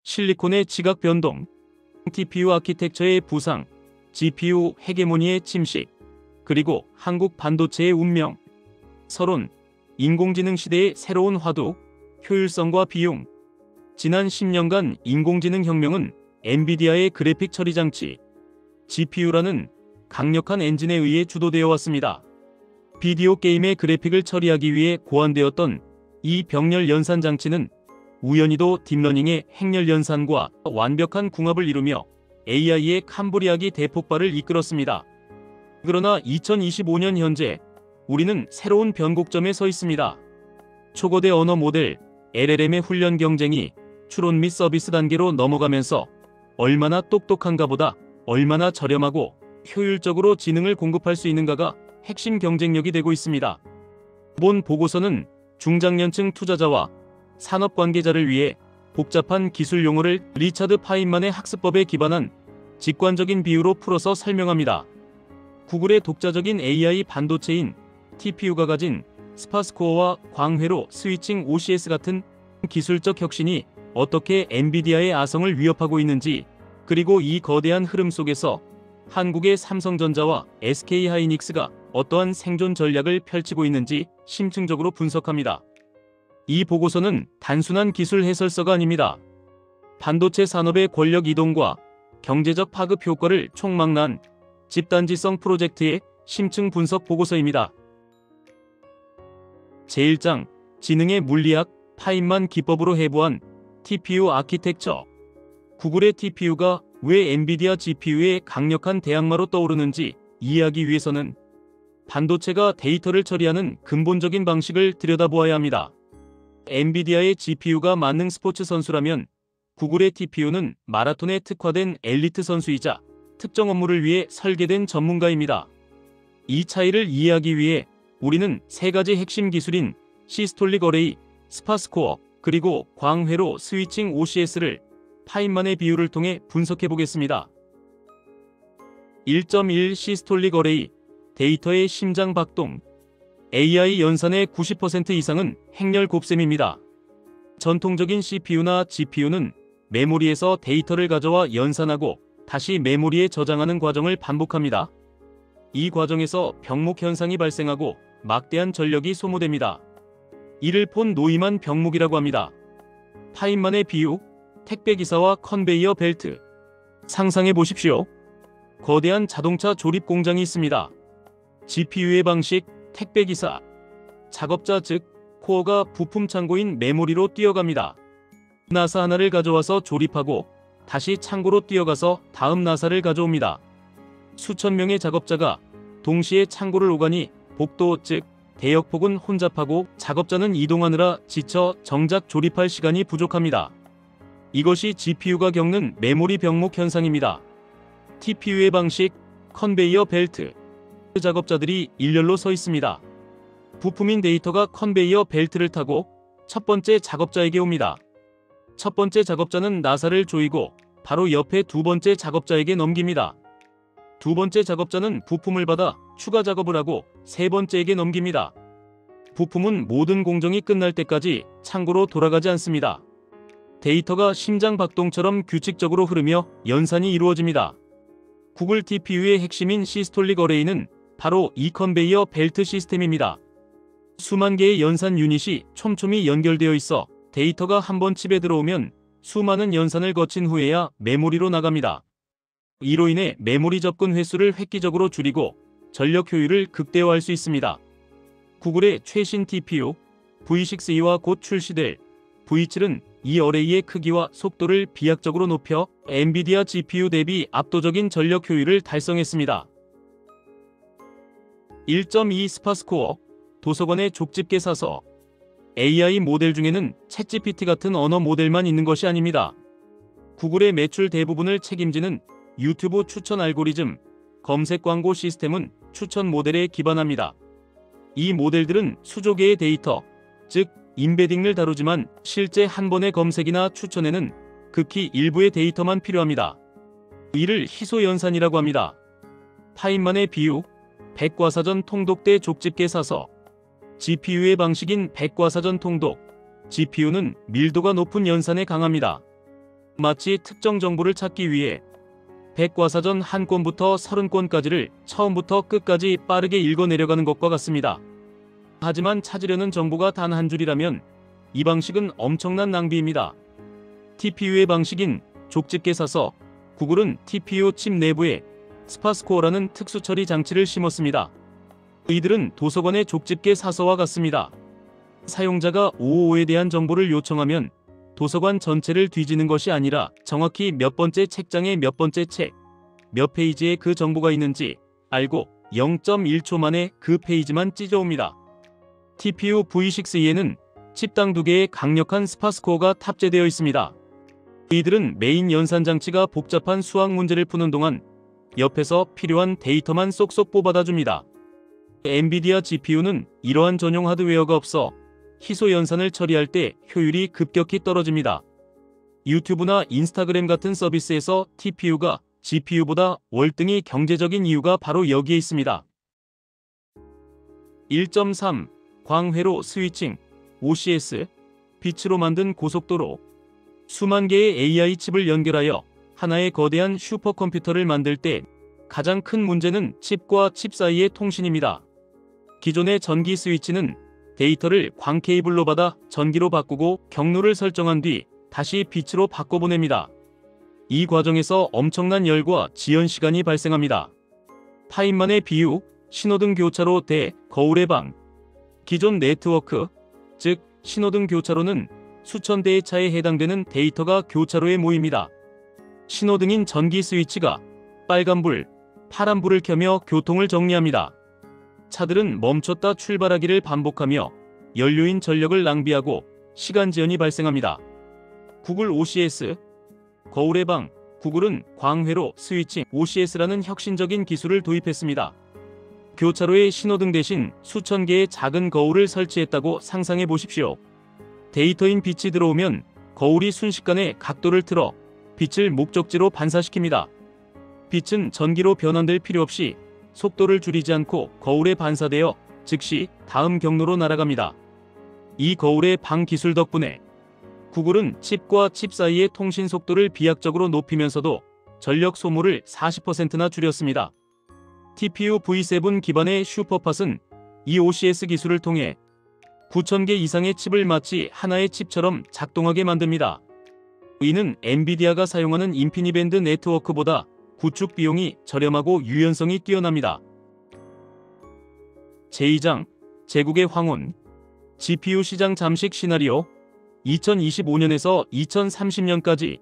실리콘의 지각 변동, TPU 아키텍처의 부상, GPU 헤게모니의 침식, 그리고 한국 반도체의 운명. 서론, 인공지능 시대의 새로운 화두, 효율성과 비용. 지난 10년간 인공지능 혁명은 엔비디아의 그래픽 처리 장치, GPU라는 강력한 엔진에 의해 주도되어 왔습니다. 비디오 게임의 그래픽을 처리하기 위해 고안되었던 이 병렬 연산 장치는 우연히도 딥러닝의 행렬 연산과 완벽한 궁합을 이루며 AI의 캄브리아기 대폭발을 이끌었습니다. 그러나 2025년 현재 우리는 새로운 변곡점에 서 있습니다. 초거대 언어 모델 LLM의 훈련 경쟁이 추론 및 서비스 단계로 넘어가면서 얼마나 똑똑한가 보다 얼마나 저렴하고 효율적으로 지능을 공급할 수 있는가가 핵심 경쟁력이 되고 있습니다. 본 보고서는 중장년층 투자자와 산업 관계자를 위해 복잡한 기술 용어를 리차드 파인만의 학습법에 기반한 직관적인 비유로 풀어서 설명합니다. 구글의 독자적인 AI 반도체인 TPU가 가진 스파스코어와 광회로 스위칭 OCS 같은 기술적 혁신이 어떻게 엔비디아의 아성을 위협하고 있는지, 그리고 이 거대한 흐름 속에서 한국의 삼성전자와 SK하이닉스가 어떠한 생존 전략을 펼치고 있는지 심층적으로 분석합니다. 이 보고서는 단순한 기술 해설서가 아닙니다. 반도체 산업의 권력 이동과 경제적 파급 효과를 총망라한 집단지성 프로젝트의 심층 분석 보고서입니다. 제1장, 지능의 물리학, 파인만 기법으로 해부한 TPU 아키텍처. 구글의 TPU가 왜 엔비디아 GPU의 강력한 대항마로 떠오르는지 이해하기 위해서는 반도체가 데이터를 처리하는 근본적인 방식을 들여다보아야 합니다. 엔비디아의 GPU가 만능 스포츠 선수라면 구글의 TPU는 마라톤에 특화된 엘리트 선수이자 특정 업무를 위해 설계된 전문가입니다. 이 차이를 이해하기 위해 우리는 세 가지 핵심 기술인 시스톨릭 어레이, 스파스코어, 그리고 광회로 스위칭 OCS를 파인만의 비유를 통해 분석해 보겠습니다. 1.1 시스톨릭 어레이, 데이터의 심장 박동. AI 연산의 90% 이상은 행렬 곱셈입니다. 전통적인 CPU나 GPU는 메모리에서 데이터를 가져와 연산하고 다시 메모리에 저장하는 과정을 반복합니다. 이 과정에서 병목 현상이 발생하고 막대한 전력이 소모됩니다. 이를 폰 노이만 병목이라고 합니다. 파인만의 비유, 택배기사와 컨베이어 벨트. 상상해 보십시오. 거대한 자동차 조립 공장이 있습니다. GPU의 방식, 택배기사. 작업자 즉 코어가 부품 창고인 메모리로 뛰어갑니다. 나사 하나를 가져와서 조립하고 다시 창고로 뛰어가서 다음 나사를 가져옵니다. 수천 명의 작업자가 동시에 창고를 오가니 복도 즉 대역폭은 혼잡하고 작업자는 이동하느라 지쳐 정작 조립할 시간이 부족합니다. 이것이 GPU가 겪는 메모리 병목 현상입니다. TPU의 방식, 컨베이어 벨트. 작업자들이 일렬로 서 있습니다. 부품인 데이터가 컨베이어 벨트를 타고 첫 번째 작업자에게 옵니다. 첫 번째 작업자는 나사를 조이고 바로 옆에 두 번째 작업자에게 넘깁니다. 두 번째 작업자는 부품을 받아 추가 작업을 하고 세 번째에게 넘깁니다. 부품은 모든 공정이 끝날 때까지 창고로 돌아가지 않습니다. 데이터가 심장 박동처럼 규칙적으로 흐르며 연산이 이루어집니다. 구글 TPU의 핵심인 시스톨릭 어레이는 바로 이 컨베이어 벨트 시스템입니다. 수만 개의 연산 유닛이 촘촘히 연결되어 있어 데이터가 한번 칩에 들어오면 수많은 연산을 거친 후에야 메모리로 나갑니다. 이로 인해 메모리 접근 횟수를 획기적으로 줄이고 전력 효율을 극대화할 수 있습니다. 구글의 최신 TPU V6E와 곧 출시될 V7은 이 어레이의 크기와 속도를 비약적으로 높여 엔비디아 GPU 대비 압도적인 전력 효율을 달성했습니다. 1.2 스파스코어, 도서관의 족집게 사서. AI 모델 중에는 챗GPT 같은 언어 모델만 있는 것이 아닙니다. 구글의 매출 대부분을 책임지는 유튜브 추천 알고리즘, 검색 광고 시스템은 추천 모델에 기반합니다. 이 모델들은 수조 개의 데이터, 즉 인베딩을 다루지만 실제 한 번의 검색이나 추천에는 극히 일부의 데이터만 필요합니다. 이를 희소연산이라고 합니다. 파인만의 비유, 백과사전 통독 대 족집게 사서. GPU의 방식인 백과사전 통독. GPU는 밀도가 높은 연산에 강합니다. 마치 특정 정보를 찾기 위해 백과사전 한 권부터 30권까지를 처음부터 끝까지 빠르게 읽어 내려가는 것과 같습니다. 하지만 찾으려는 정보가 단 한 줄이라면 이 방식은 엄청난 낭비입니다. TPU의 방식인 족집게 사서 구글은 TPU 칩 내부에 스파스코어라는 특수 처리 장치를 심었습니다. 이들은 도서관의 족집게 사서와 같습니다. 사용자가 555에 대한 정보를 요청하면 도서관 전체를 뒤지는 것이 아니라 정확히 몇 번째 책장에 몇 번째 책, 몇 페이지에 그 정보가 있는지 알고 0.1초 만에 그 페이지만 찢어옵니다. TPU V6e에는 칩당 2개의 강력한 스파스코어가 탑재되어 있습니다. 이들은 메인 연산 장치가 복잡한 수학 문제를 푸는 동안 옆에서 필요한 데이터만 쏙쏙 뽑아다 줍니다. 엔비디아 GPU는 이러한 전용 하드웨어가 없어 희소 연산을 처리할 때 효율이 급격히 떨어집니다. 유튜브나 인스타그램 같은 서비스에서 TPU가 GPU보다 월등히 경제적인 이유가 바로 여기에 있습니다. 1.3. 광회로 스위칭 OCS 빛으로 만든 고속도로. 수만 개의 AI 칩을 연결하여 하나의 거대한 슈퍼컴퓨터를 만들 때 가장 큰 문제는 칩과 칩 사이의 통신입니다. 기존의 전기 스위치는 데이터를 광 케이블로 받아 전기로 바꾸고 경로를 설정한 뒤 다시 빛으로 바꿔보냅니다. 이 과정에서 엄청난 열과 지연 시간이 발생합니다. 타임만의 비유, 신호등 교차로 대 거울의 방. 기존 네트워크, 즉 신호등 교차로는 수천 대의 차에 해당되는 데이터가 교차로에 모입니다. 신호등인 전기 스위치가 빨간불, 파란불을 켜며 교통을 정리합니다. 차들은 멈췄다 출발하기를 반복하며 연료인 전력을 낭비하고 시간 지연이 발생합니다. 구글 OCS, 거울의 방. 구글은 광회로 스위칭 OCS라는 혁신적인 기술을 도입했습니다. 교차로에 신호등 대신 수천 개의 작은 거울을 설치했다고 상상해 보십시오. 데이터인 빛이 들어오면 거울이 순식간에 각도를 틀어 빛을 목적지로 반사시킵니다. 빛은 전기로 변환될 필요 없이 속도를 줄이지 않고 거울에 반사되어 즉시 다음 경로로 날아갑니다. 이 거울의 방 기술 덕분에 구글은 칩과 칩 사이의 통신 속도를 비약적으로 높이면서도 전력 소모를 40%나 줄였습니다. TPU V7 기반의 슈퍼팟은 이 OCS 기술을 통해 9,000개 이상의 칩을 마치 하나의 칩처럼 작동하게 만듭니다. 이는 엔비디아가 사용하는 인피니밴드 네트워크보다 구축 비용이 저렴하고 유연성이 뛰어납니다. 제2장 제국의 황혼. GPU 시장 잠식 시나리오. 2025년에서 2030년까지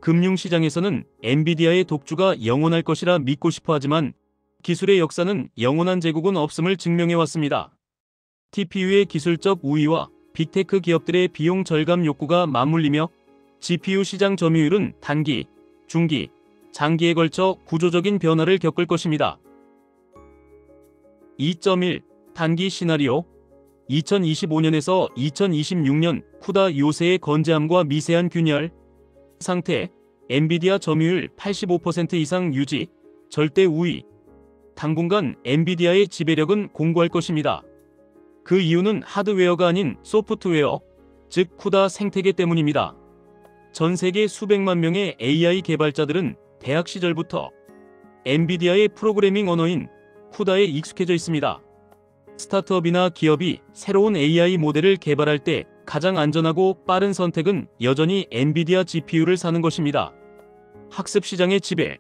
금융시장에서는 엔비디아의 독주가 영원할 것이라 믿고 싶어 하지만 기술의 역사는 영원한 제국은 없음을 증명해왔습니다. TPU의 기술적 우위와 빅테크 기업들의 비용 절감 욕구가 맞물리며 GPU 시장 점유율은 단기, 중기, 장기에 걸쳐 구조적인 변화를 겪을 것입니다. 2.1. 단기 시나리오. 2025년에서 2026년 쿠다 요새의 건재함과 미세한 균열 상태. 엔비디아 점유율 85% 이상 유지, 절대 우위. 당분간 엔비디아의 지배력은 공고할 것입니다. 그 이유는 하드웨어가 아닌 소프트웨어, 즉 쿠다 생태계 때문입니다. 전 세계 수백만 명의 AI 개발자들은 대학 시절부터 엔비디아의 프로그래밍 언어인 쿠다에 익숙해져 있습니다. 스타트업이나 기업이 새로운 AI 모델을 개발할 때 가장 안전하고 빠른 선택은 여전히 엔비디아 GPU를 사는 것입니다. 학습 시장의 지배.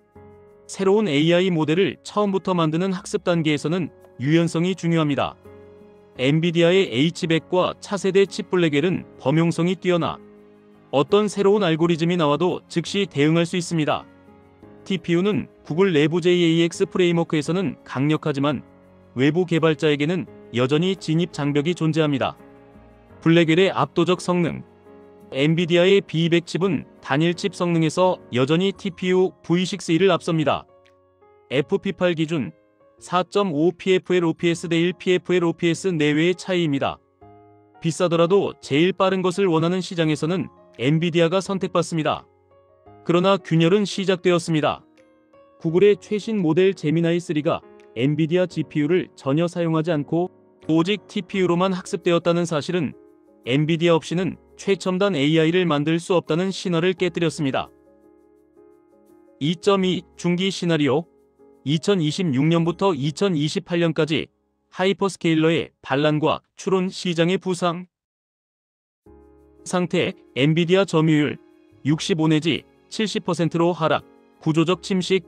새로운 AI 모델을 처음부터 만드는 학습 단계에서는 유연성이 중요합니다. 엔비디아의 H100과 차세대 칩블랙엘은 범용성이 뛰어나 어떤 새로운 알고리즘이 나와도 즉시 대응할 수 있습니다. TPU는 구글 내부 JAX 프레임워크에서는 강력하지만 외부 개발자에게는 여전히 진입 장벽이 존재합니다. 블랙웰의 압도적 성능. 엔비디아의 B200 칩은 단일 칩 성능에서 여전히 TPU V6e를 앞섭니다. FP8 기준 4.5 PFL OPS 대 1 PFL OPS 내외의 차이입니다. 비싸더라도 제일 빠른 것을 원하는 시장에서는 엔비디아가 선택받습니다. 그러나 균열은 시작되었습니다. 구글의 최신 모델 제미나이 3가 엔비디아 GPU를 전혀 사용하지 않고 오직 TPU로만 학습되었다는 사실은 엔비디아 없이는 최첨단 AI를 만들 수 없다는 신화를 깨뜨렸습니다. 2.2 중기 시나리오 2026년부터 2028년까지 하이퍼스케일러의 반란과 추론 시장의 부상 상태 엔비디아 점유율 65 내지 70%로 하락 구조적 침식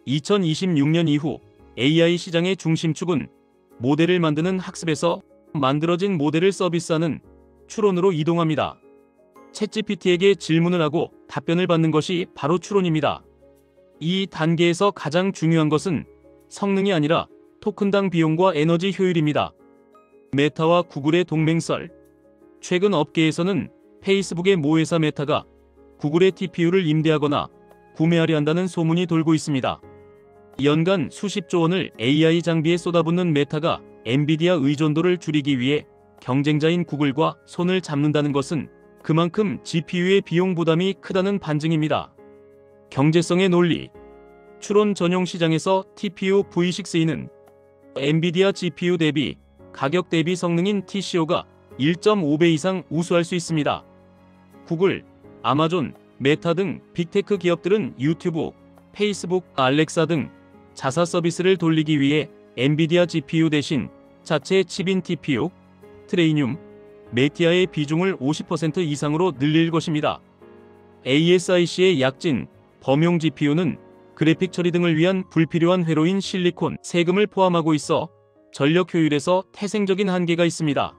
2026년 이후 AI 시장의 중심축은 모델을 만드는 학습에서 만들어진 모델을 서비스하는 추론으로 이동합니다. 챗GPT에게 질문을 하고 답변을 받는 것이 바로 추론입니다. 이 단계에서 가장 중요한 것은 성능이 아니라 토큰당 비용과 에너지 효율입니다. 메타와 구글의 동맹설 최근 업계에서는 페이스북의 모회사 메타가 구글의 TPU를 임대하거나 구매하려 한다는 소문이 돌고 있습니다. 연간 수십조 원을 AI 장비에 쏟아붓는 메타가 엔비디아 의존도를 줄이기 위해 경쟁자인 구글과 손을 잡는다는 것은 그만큼 GPU의 비용 부담이 크다는 반증입니다. 경제성의 논리 추론 전용 시장에서 TPU V6e는 엔비디아 GPU 대비 가격 대비 성능인 TCO가 1.5배 이상 우수할 수 있습니다. 구글, 아마존, 메타 등 빅테크 기업들은 유튜브, 페이스북, 알렉사 등 자사 서비스를 돌리기 위해 엔비디아 GPU 대신 자체 칩인 TPU, 트레이늄, 메티아의 비중을 50% 이상으로 늘릴 것입니다. ASIC의 약진, 범용 GPU는 그래픽 처리 등을 위한 불필요한 회로인 실리콘, 세금을 포함하고 있어 전력 효율에서 태생적인 한계가 있습니다.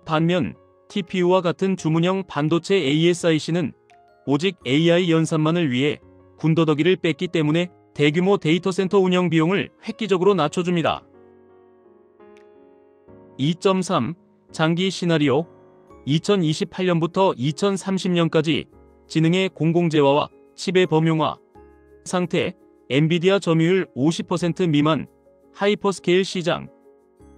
반면 TPU와 같은 주문형 반도체 ASIC는 오직 AI 연산만을 위해 군더더기를 뺐기 때문에 대규모 데이터 센터 운영 비용을 획기적으로 낮춰줍니다. 2.3 장기 시나리오 2028년부터 2030년까지 지능의 공공재화와 칩의 범용화 상태 엔비디아 점유율 50% 미만 하이퍼스케일 시장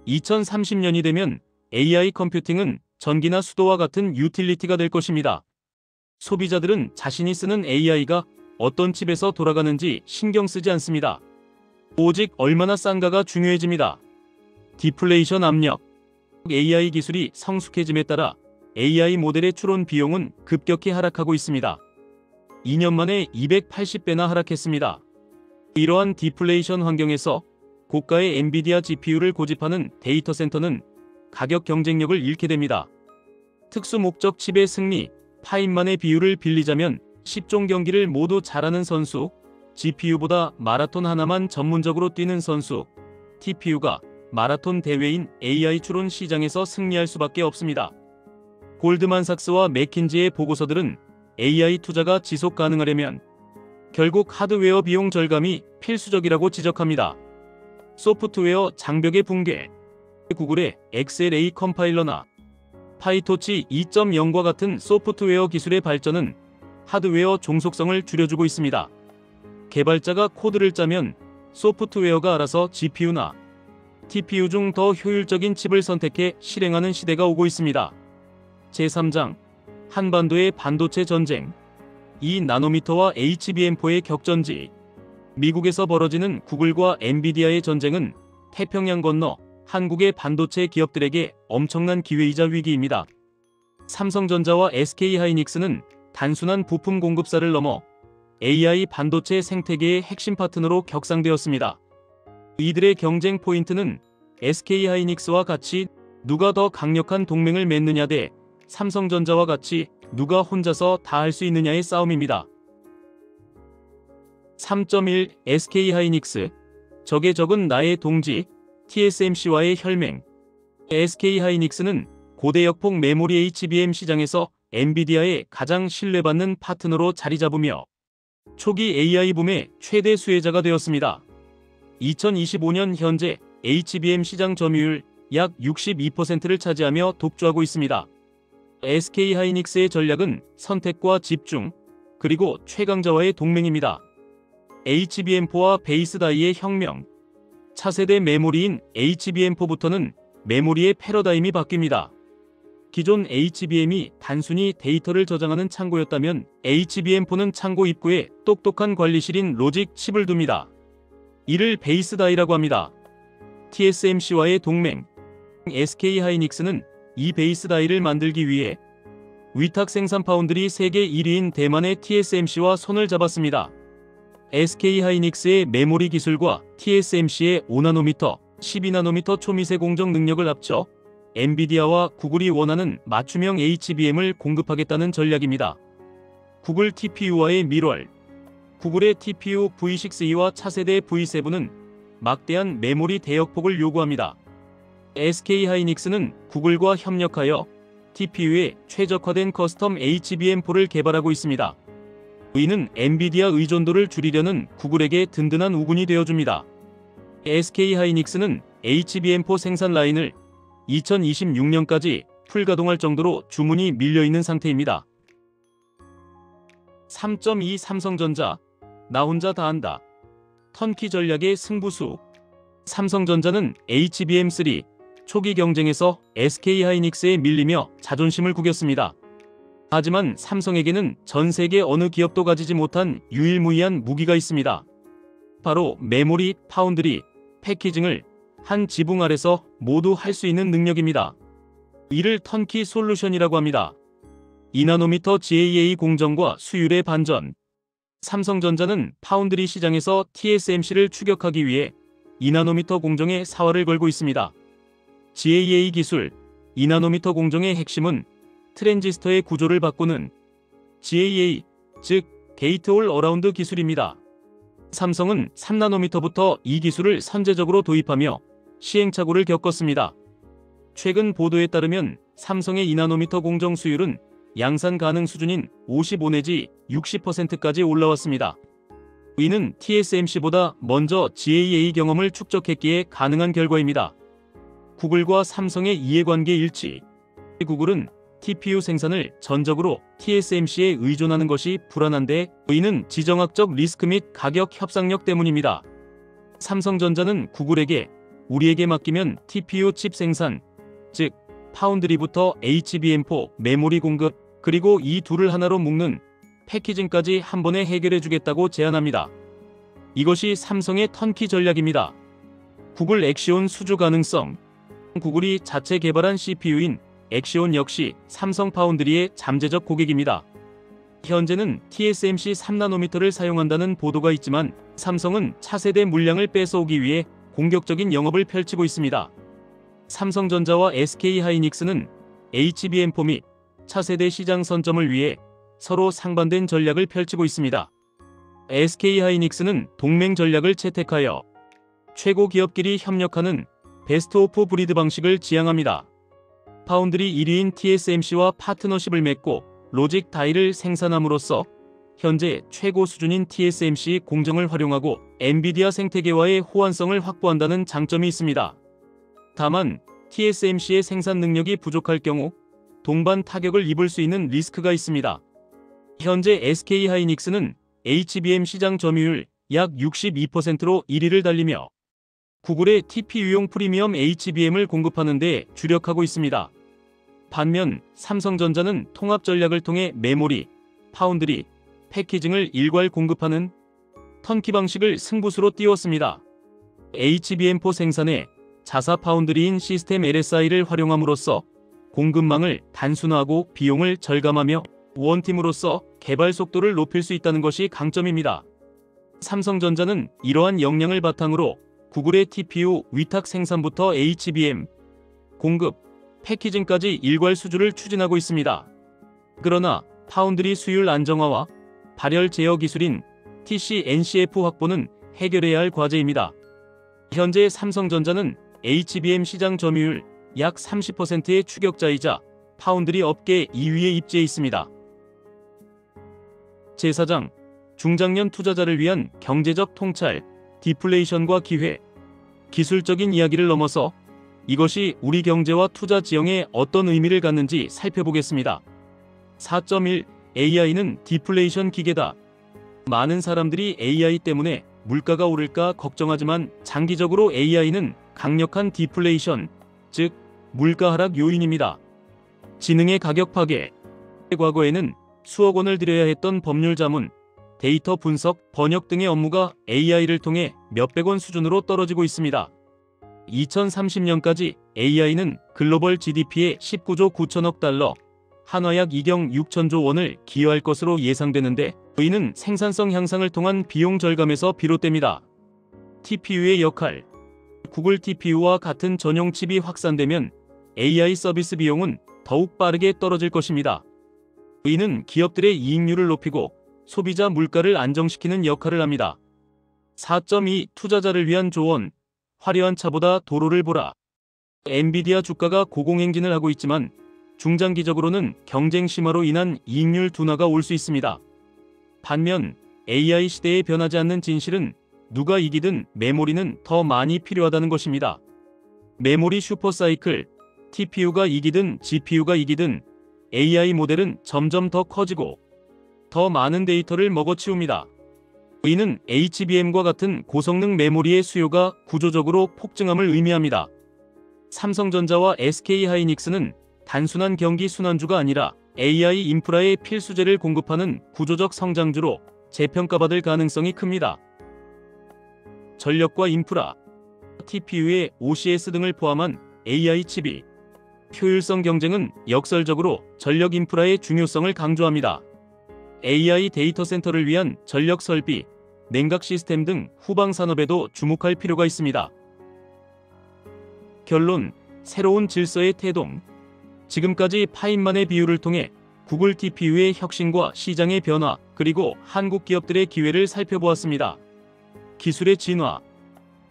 2030년이 되면 AI 컴퓨팅은 전기나 수도와 같은 유틸리티가 될 것입니다. 소비자들은 자신이 쓰는 AI가 어떤 칩에서 돌아가는지 신경 쓰지 않습니다. 오직 얼마나 싼가가 중요해집니다. 디플레이션 압력 AI 기술이 성숙해짐에 따라 AI 모델의 추론 비용은 급격히 하락하고 있습니다. 2년 만에 280배나 하락했습니다. 이러한 디플레이션 환경에서 고가의 엔비디아 GPU를 고집하는 데이터 센터는 가격 경쟁력을 잃게 됩니다. 특수 목적 칩의 승리, 파인만의 비율을 빌리자면 10종 경기를 모두 잘하는 선수, GPU보다 마라톤 하나만 전문적으로 뛰는 선수, TPU가 마라톤 대회인 AI 추론 시장에서 승리할 수밖에 없습니다. 골드만삭스와 맥킨지의 보고서들은 AI 투자가 지속 가능하려면 결국 하드웨어 비용 절감이 필수적이라고 지적합니다. 소프트웨어 장벽의 붕괴 구글의 XLA 컴파일러나 파이토치 2.0과 같은 소프트웨어 기술의 발전은 하드웨어 종속성을 줄여주고 있습니다. 개발자가 코드를 짜면 소프트웨어가 알아서 GPU나 TPU 중 더 효율적인 칩을 선택해 실행하는 시대가 오고 있습니다. 제3장 한반도의 반도체 전쟁 2나노미터와 HBM4의 격전지 미국에서 벌어지는 구글과 엔비디아의 전쟁은 태평양 건너 한국의 반도체 기업들에게 엄청난 기회이자 위기입니다. 삼성전자와 SK하이닉스는 단순한 부품 공급사를 넘어 AI 반도체 생태계의 핵심 파트너로 격상되었습니다. 이들의 경쟁 포인트는 SK하이닉스와 같이 누가 더 강력한 동맹을 맺느냐 대 삼성전자와 같이 누가 혼자서 다 할 수 있느냐의 싸움입니다. 3.1 SK하이닉스 적의 적은 나의 동지 TSMC와의 혈맹 SK하이닉스는 고대 역폭 메모리 HBM 시장에서 엔비디아의 가장 신뢰받는 파트너로 자리 잡으며 초기 AI 붐의 최대 수혜자가 되었습니다. 2025년 현재 HBM 시장 점유율 약 62%를 차지하며 독주하고 있습니다. SK하이닉스의 전략은 선택과 집중, 그리고 최강자와의 동맹입니다. HBM4와 베이스 다이의 혁명 차세대 메모리인 HBM4부터는 메모리의 패러다임이 바뀝니다. 기존 HBM이 단순히 데이터를 저장하는 창고였다면 HBM4는 창고 입구에 똑똑한 관리실인 로직 칩을 둡니다. 이를 베이스 다이라고 합니다. TSMC와의 동맹 SK하이닉스는 이 베이스 다이를 만들기 위해 위탁 생산 파운드리 세계 1위인 대만의 TSMC와 손을 잡았습니다. SK하이닉스의 메모리 기술과 TSMC의 5나노미터, 12나노미터 초미세 공정 능력을 합쳐 엔비디아와 구글이 원하는 맞춤형 HBM을 공급하겠다는 전략입니다. 구글 TPU와의 밀월. 구글의 TPU V6E와 차세대 V7은 막대한 메모리 대역폭을 요구합니다. SK하이닉스는 구글과 협력하여 TPU에 최적화된 커스텀 HBM4를 개발하고 있습니다. 이는 엔비디아 의존도를 줄이려는 구글에게 든든한 우군이 되어줍니다. SK하이닉스는 HBM4 생산 라인을 2026년까지 풀가동할 정도로 주문이 밀려있는 상태입니다. 3.2 삼성전자, 나 혼자 다 한다. 턴키 전략의 승부수. 삼성전자는 HBM3 초기 경쟁에서 SK하이닉스에 밀리며 자존심을 구겼습니다. 하지만 삼성에게는 전 세계 어느 기업도 가지지 못한 유일무이한 무기가 있습니다. 바로 메모리, 파운드리, 패키징을 한 지붕 아래서 모두 할 수 있는 능력입니다. 이를 턴키 솔루션이라고 합니다. 2나노미터 GAA 공정과 수율의 반전. 삼성전자는 파운드리 시장에서 TSMC를 추격하기 위해 2나노미터 공정에 사활을 걸고 있습니다. GAA 기술, 2나노미터 공정의 핵심은 트랜지스터의 구조를 바꾸는 GAA, 즉 게이트 올 어라운드 기술입니다. 삼성은 3나노미터부터 이 기술을 선제적으로 도입하며 시행착오를 겪었습니다. 최근 보도에 따르면 삼성의 2나노미터 공정 수율은 양산 가능 수준인 55 내지 60%까지 올라왔습니다. 이는 TSMC보다 먼저 GAA 경험을 축적했기에 가능한 결과입니다. 구글과 삼성의 이해관계 일치. 구글은 TPU 생산을 전적으로 TSMC에 의존하는 것이 불안한데 이는 지정학적 리스크 및 가격 협상력 때문입니다. 삼성전자는 구글에게 우리에게 맡기면 TPU 칩 생산, 즉 파운드리부터 HBM4 메모리 공급, 그리고 이 둘을 하나로 묶는 패키징까지 한 번에 해결해 주겠다고 제안합니다. 이것이 삼성의 턴키 전략입니다. 구글 엑시온 수주 가능성. 구글이 자체 개발한 CPU인 엑시온 역시 삼성 파운드리의 잠재적 고객입니다. 현재는 TSMC 3나노미터를 사용한다는 보도가 있지만 삼성은 차세대 물량을 뺏어오기 위해 공격적인 영업을 펼치고 있습니다. 삼성전자와 SK하이닉스는 HBM4 및 차세대 시장 선점을 위해 서로 상반된 전략을 펼치고 있습니다. SK하이닉스는 동맹 전략을 채택하여 최고 기업끼리 협력하는 베스트 오프 브리드 방식을 지향합니다. 파운드리 1위인 TSMC와 파트너십을 맺고 로직 다이를 생산함으로써 현재 최고 수준인 TSMC 공정을 활용하고 엔비디아 생태계와의 호환성을 확보한다는 장점이 있습니다. 다만 TSMC의 생산 능력이 부족할 경우 동반 타격을 입을 수 있는 리스크가 있습니다. 현재 SK하이닉스는 HBM 시장 점유율 약 62%로 1위를 달리며 구글의 TPU용 프리미엄 HBM을 공급하는 데 주력하고 있습니다. 반면 삼성전자는 통합 전략을 통해 메모리, 파운드리, 패키징을 일괄 공급하는 턴키 방식을 승부수로 띄웠습니다. HBM4 생산에 자사 파운드리인 시스템 LSI를 활용함으로써 공급망을 단순화하고 비용을 절감하며 원팀으로서 개발 속도를 높일 수 있다는 것이 강점입니다. 삼성전자는 이러한 역량을 바탕으로 구글의 TPU 위탁 생산부터 HBM 공급, 패키징까지 일괄 수주를 추진하고 있습니다. 그러나 파운드리 수율 안정화와 발열 제어 기술인 TC-NCF 확보는 해결해야 할 과제입니다. 현재 삼성전자는 HBM 시장 점유율 약 30%의 추격자이자 파운드리 업계 2위에 입지해 있습니다. 제4장, 중장년 투자자를 위한 경제적 통찰, 디플레이션과 기회. 기술적인 이야기를 넘어서 이것이 우리 경제와 투자 지형에 어떤 의미를 갖는지 살펴보겠습니다. 4.1 AI는 디플레이션 기계다. 많은 사람들이 AI 때문에 물가가 오를까 걱정하지만 장기적으로 AI는 강력한 디플레이션, 즉 물가 하락 요인입니다. 지능의 가격 파괴. 과거에는 수억 원을 들여야 했던 법률 자문, 데이터 분석, 번역 등의 업무가 AI를 통해 몇백 원 수준으로 떨어지고 있습니다. 2030년까지 AI는 글로벌 GDP의 19조 9천억 달러, 한화약 2경 6천조 원을 기여할 것으로 예상되는데 이는 생산성 향상을 통한 비용 절감에서 비롯됩니다. TPU의 역할. 구글 TPU와 같은 전용 칩이 확산되면 AI 서비스 비용은 더욱 빠르게 떨어질 것입니다. 이는 기업들의 이익률을 높이고 소비자 물가를 안정시키는 역할을 합니다. 4.2 투자자를 위한 조언. 화려한 차보다 도로를 보라. 엔비디아 주가가 고공행진을 하고 있지만 중장기적으로는 경쟁 심화로 인한 이익률 둔화가 올 수 있습니다. 반면 AI 시대에 변하지 않는 진실은 누가 이기든 메모리는 더 많이 필요하다는 것입니다. 메모리 슈퍼사이클. TPU가 이기든 GPU가 이기든 AI 모델은 점점 더 커지고 더 많은 데이터를 먹어치웁니다. 이는 HBM과 같은 고성능 메모리의 수요가 구조적으로 폭증함을 의미합니다. 삼성전자와 SK하이닉스는 단순한 경기 순환주가 아니라 AI 인프라의 필수재를 공급하는 구조적 성장주로 재평가받을 가능성이 큽니다. 전력과 인프라. TPU에 OCS 등을 포함한 AI 칩이 효율성 경쟁은 역설적으로 전력 인프라의 중요성을 강조합니다. AI 데이터 센터를 위한 전력 설비, 냉각 시스템 등 후방 산업에도 주목할 필요가 있습니다. 결론, 새로운 질서의 태동. 지금까지 파인만의 비유를 통해 구글 TPU의 혁신과 시장의 변화, 그리고 한국 기업들의 기회를 살펴보았습니다. 기술의 진화.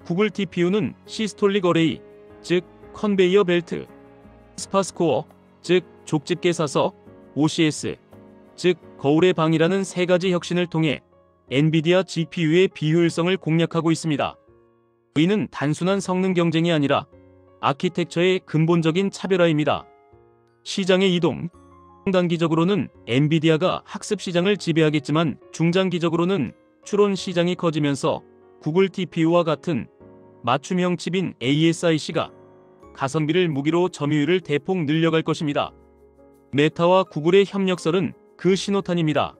구글 TPU는 시스톨릭 어레이, 즉 컨베이어 벨트, 스파스코어, 즉 족집게 사서, OCS, 즉 거울의 방이라는 세 가지 혁신을 통해 엔비디아 GPU의 비효율성을 공략하고 있습니다. 이는 단순한 성능 경쟁이 아니라 아키텍처의 근본적인 차별화입니다. 시장의 이동. 단기적으로는 엔비디아가 학습 시장을 지배하겠지만 중장기적으로는 추론 시장이 커지면서 구글 TPU와 같은 맞춤형 칩인 ASIC가 가성비를 무기로 점유율을 대폭 늘려갈 것입니다. 메타와 구글의 협력설은 그 신호탄입니다.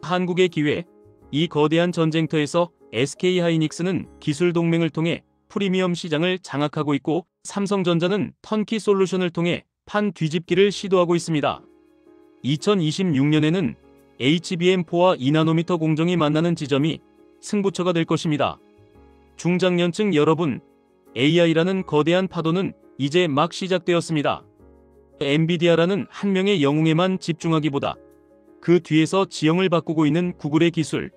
한국의 기회. 이 거대한 전쟁터에서 SK하이닉스는 기술 동맹을 통해 프리미엄 시장을 장악하고 있고 삼성전자는 턴키 솔루션을 통해 판 뒤집기를 시도하고 있습니다. 2026년에는 HBM4와 2나노미터 공정이 만나는 지점이 승부처가 될 것입니다. 중장년층 여러분, AI라는 거대한 파도는 이제 막 시작되었습니다. 엔비디아라는 한 명의 영웅에만 집중하기보다 그 뒤에서 지형을 바꾸고 있는 구글의 기술,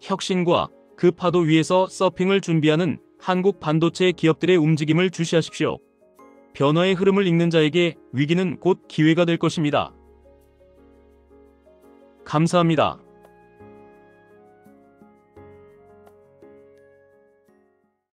혁신과 그 파도 위에서 서핑을 준비하는 한국 반도체 기업들의 움직임을 주시하십시오. 변화의 흐름을 읽는 자에게 위기는 곧 기회가 될 것입니다. 감사합니다.